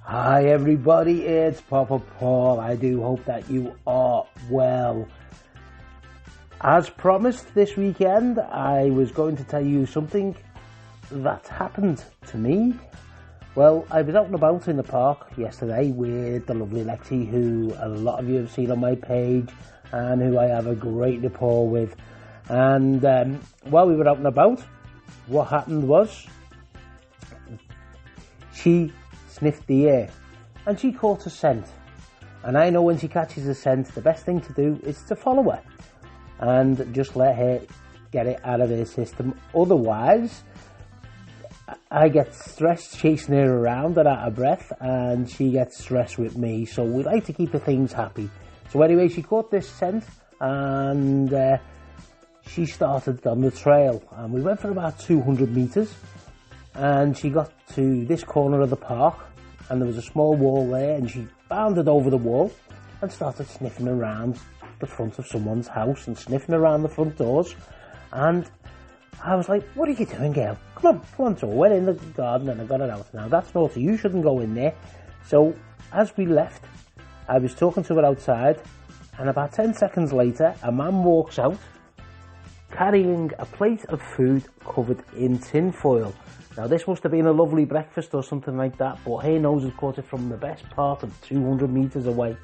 Hi everybody, it's Papa Paul. I do hope that you are well. As promised, this weekend I was going to tell you something that happened to me. Well, I was out and about in the park yesterday with the lovely Lexi, who a lot of you have seen on my page and who I have a great rapport with. And while we were out and about, what happened was she sniffed the air and she caught a scent. And I know when she catches a scent, the best thing to do is to follow her and just let her get it out of her system. Otherwise, I get stressed chasing her around and out of breath, and she gets stressed with me. So we like to keep the things happy. So anyway, she caught this scent and she started on the trail, and we went for about 200 meters, and she got to this corner of the park and there was a small wall there, and she bounded over the wall and started sniffing around the front of someone's house and sniffing around the front doors. And I was like, what are you doing, girl? Come on. So I went in the garden and I got it out. Now that's naughty, you shouldn't go in there. So as we left, I was talking to her outside, and about 10 seconds later a man walks out carrying a plate of food covered in tin foil. Now this must have been a lovely breakfast or something like that, but her nose had caught it from the best part of 200 meters away,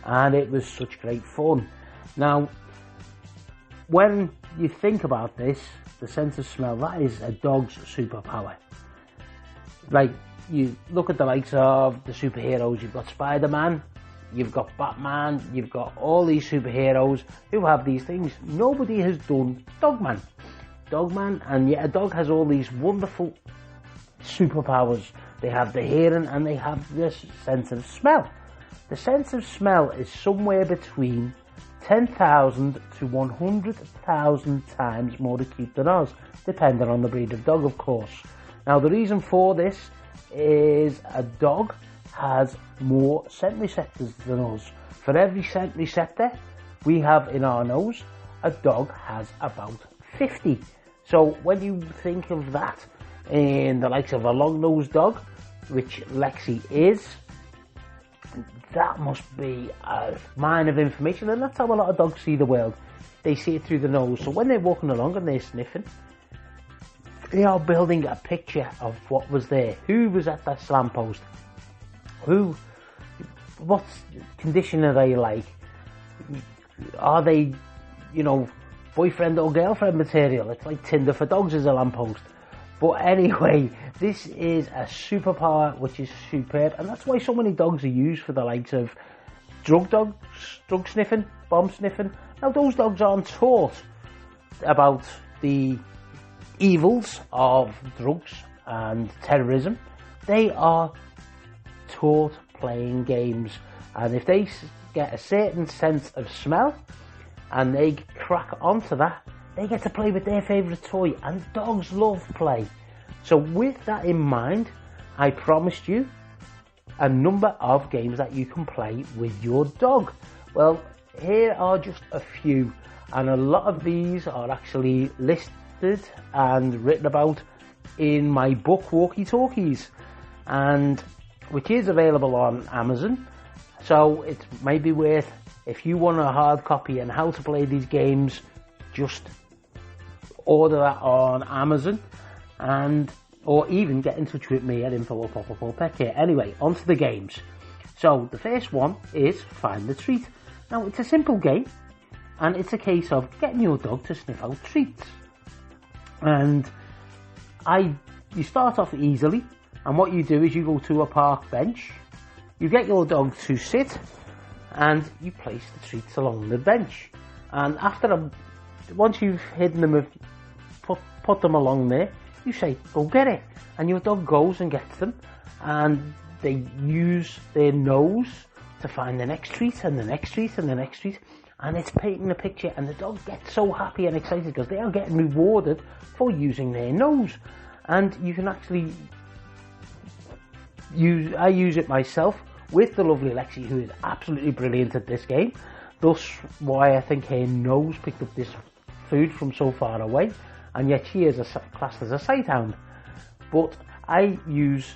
and it was such great fun. Now when you think about this, the sense of smell, that is a dog's superpower. Like, you look at the likes of the superheroes, you've got Spider-Man, you've got Batman, you've got all these superheroes who have these things. Nobody has done Dogman, and yet a dog has all these wonderful superpowers. They have the hearing and they have this sense of smell. The sense of smell is somewhere between 10,000 to 100,000 times more acute than ours, depending on the breed of dog, of course. Now the reason for this is a dog has more scent receptors than us. For every scent receptor we have in our nose, a dog has about 50. So when you think of that in the likes of a long-nosed dog, which Lexi is, that must be a mine of information, and that's how a lot of dogs see the world. They see it through the nose. So when they're walking along and they're sniffing, they are building a picture of what was there. Who was at that lamppost? What condition are they like? Are they, boyfriend or girlfriend material? It's like Tinder for dogs as a lamppost. But anyway, this is a superpower which is superb, and that's why so many dogs are used for the likes of drug sniffing, bomb sniffing. Now those dogs aren't taught about the evils of drugs and terrorism. They are taught playing games, and if they get a certain sense of smell and they crack onto that, they get to play with their favourite toy, and dogs love play. So with that in mind, I promised you a number of games that you can play with your dog. Well, here are just a few, and a lot of these are actually listed and written about in my book Walkie Talkies, and which is available on Amazon. So it may be worth, if you want a hard copy and how to play these games, just order that on Amazon, or even get in touch with me at info@pop-up-pet-care. Anyway, on to the games. So the first one is Find the Treat. Now it's a simple game, and it's a case of getting your dog to sniff out treats. And you start off easily, and what you do is you go to a park bench, you get your dog to sit, and you place the treats along the bench. And once you've hidden them, put them along there, you say, go get it. And your dog goes and gets them, and they use their nose to find the next treat and the next treat and the next treat. And it's painting a picture, and the dog gets so happy and excited because they are getting rewarded for using their nose. And you can actually I use it myself with the lovely Lexi, who is absolutely brilliant at this game. Thus why I think her nose picked up this food from so far away, and yet she is classed as a sight hound. But I use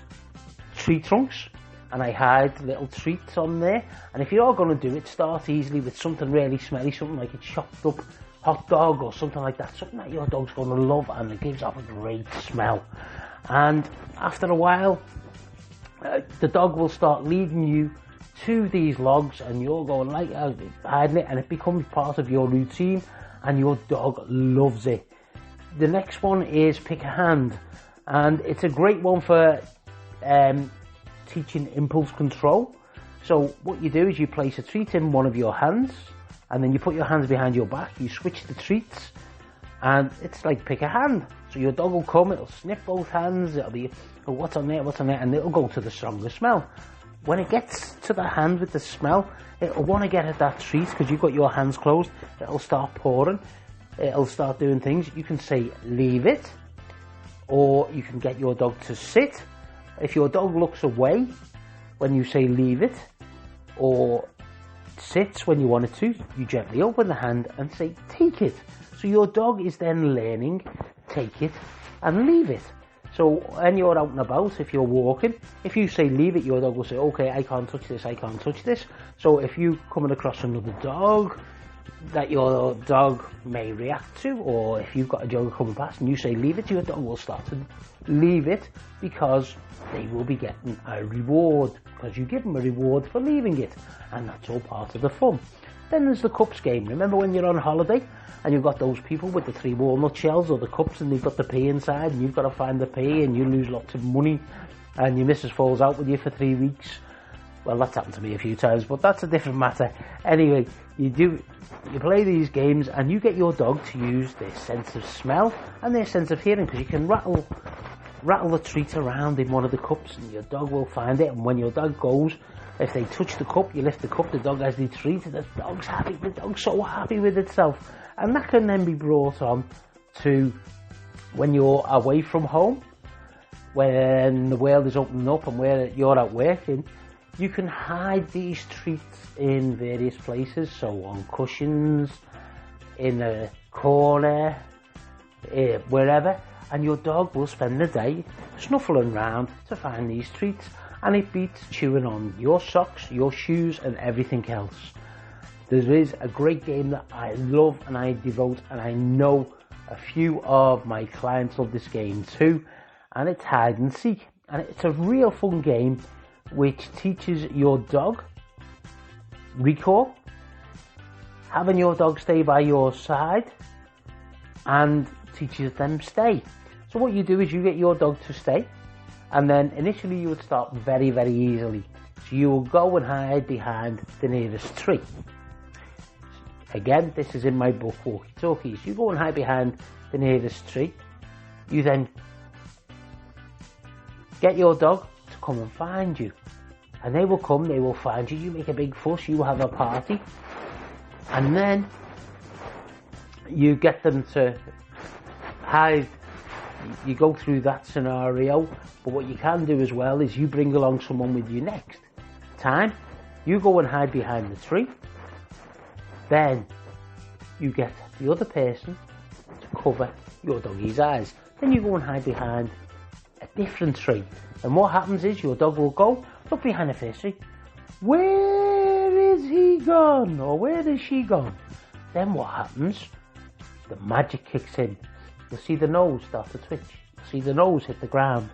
tree trunks and I hide little treats on there. And if you are going to do it, start easily with something really smelly, something like a chopped up hot dog or something like that, something that your dog's going to love and it gives off a great smell. And after a while, the dog will start leading you to these logs, and you're going like hiding it, and it becomes part of your routine, and your dog loves it. The next one is pick a hand, and it's a great one for teaching impulse control. So what you do is you place a treat in one of your hands, and then you put your hands behind your back, you switch the treats, and it's like pick a hand. So your dog will come, it'll sniff both hands, it'll be, oh, what's on there, and it'll go to the strongest smell. When it gets to the hand with the smell, it'll want to get at that treat because you've got your hands closed. It'll start pouring, it'll start doing things. You can say leave it, or you can get your dog to sit. If your dog looks away when you say leave it, or sits when you want it to, you gently open the hand and say take it. So your dog is then learning take it and leave it. So when you're out and about, if you're walking, if you say leave it, your dog will say, okay, I can't touch this, I can't touch this. So if you're coming across another dog that your dog may react to, or if you've got a jogger coming past and you say leave it, your dog will start to leave it because they will be getting a reward, because you give them a reward for leaving it, and that's all part of the fun. Then there's the cups game. Remember when you're on holiday and you've got those people with the 3 walnut shells or the cups, and they've got the pea inside, and you've got to find the pea, and you lose lots of money, and your missus falls out with you for 3 weeks. Well, that's happened to me a few times, but that's a different matter. Anyway, you play these games, and you get your dog to use their sense of smell and their sense of hearing, because you can rattle the treat around in one of the cups, and your dog will find it. And when your dog goes, if they touch the cup, you lift the cup, the dog has the treat, the dog's happy, the dog's so happy with itself. And that can then be brought on to when you're away from home, when the world is opening up and where you're out working. You can hide these treats in various places, so on cushions, in a corner, wherever, and your dog will spend the day snuffling around to find these treats, and it beats chewing on your socks, your shoes, and everything else. There is a great game that I love and I devote, and I know a few of my clients love this game too, and it's hide and seek, and it's a real fun game which teaches your dog recall, having your dog stay by your side, and teaches them stay. So what you do is you get your dog to stay, and then initially you would start very, very easily. So you will go and hide behind the nearest tree. Again, this is in my book, Walkie Talkies. You go and hide behind the nearest tree. You then get your dog to come and find you. And they will come, they will find you, you make a big fuss, you have a party. And then you get them to hide. You go through that scenario, but what you can do as well is you bring along someone with you next time. You go and hide behind the tree. Then you get the other person to cover your doggy's eyes. Then you go and hide behind a different tree. And what happens is your dog will go, look behind the first tree. Where is he gone? Or where is she gone? Then what happens? The magic kicks in. You'll see the nose start to twitch. You'll see the nose hit the ground.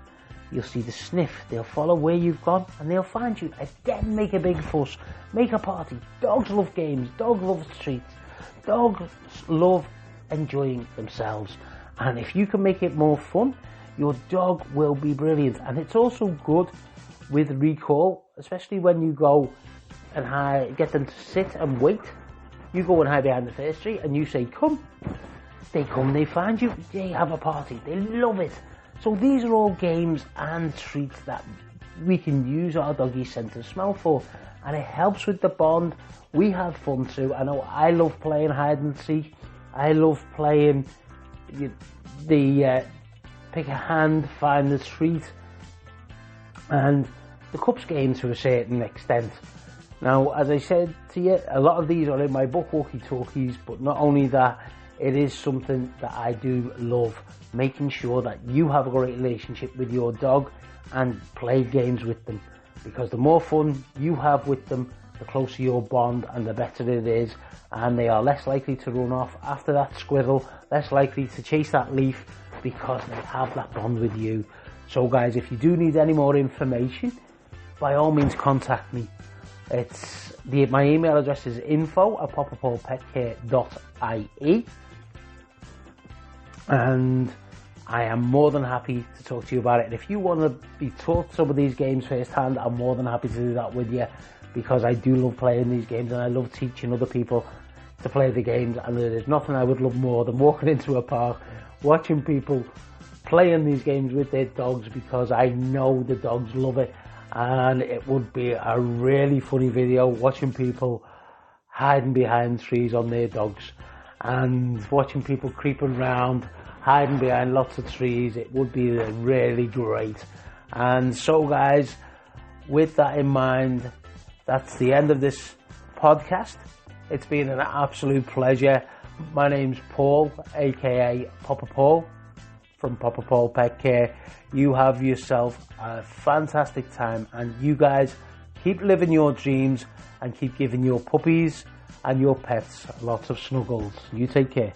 You'll see the sniff. They'll follow where you've gone and they'll find you. Again, make a big fuss. Make a party. Dogs love games. Dogs love treats. Dogs love enjoying themselves. And if you can make it more fun, your dog will be brilliant. And it's also good with recall, especially when you go and get them to sit and wait. You go and hide behind the first tree and you say, come. They come, they find you, they have a party, they love it. So these are all games and treats that we can use our doggy's sense of smell for, and it helps with the bond. We have fun too. I know I love playing hide and seek. I love playing the pick a hand, find the treat, and the cups game to a certain extent. Now, as I said to you, a lot of these are in my book, Walkie Talkies, but not only that, it is something that I do love, making sure that you have a great relationship with your dog and play games with them. because the more fun you have with them, the closer your bond and the better it is, and they are less likely to run off after that squirrel, less likely to chase that leaf, because they have that bond with you. So guys, if you do need any more information, by all means contact me. My email address is info@popperpawlpetcare.ie, and I am more than happy to talk to you about it. And if you want to be taught some of these games firsthand, I'm more than happy to do that with you, because I do love playing these games and I love teaching other people to play the games. And there is nothing I would love more than walking into a park, watching people playing these games with their dogs, because I know the dogs love it. And it would be a really funny video watching people hiding behind trees on their dogs, and watching people creeping around, hiding behind lots of trees. It would be really great. And so guys, with that in mind, that's the end of this podcast. It's been an absolute pleasure. My name's Paul, aka Popper Paul, from Popper Paul Pet Care. You have yourself a fantastic time, and you guys keep living your dreams and keep giving your puppies and your pets lots of snuggles. You take care.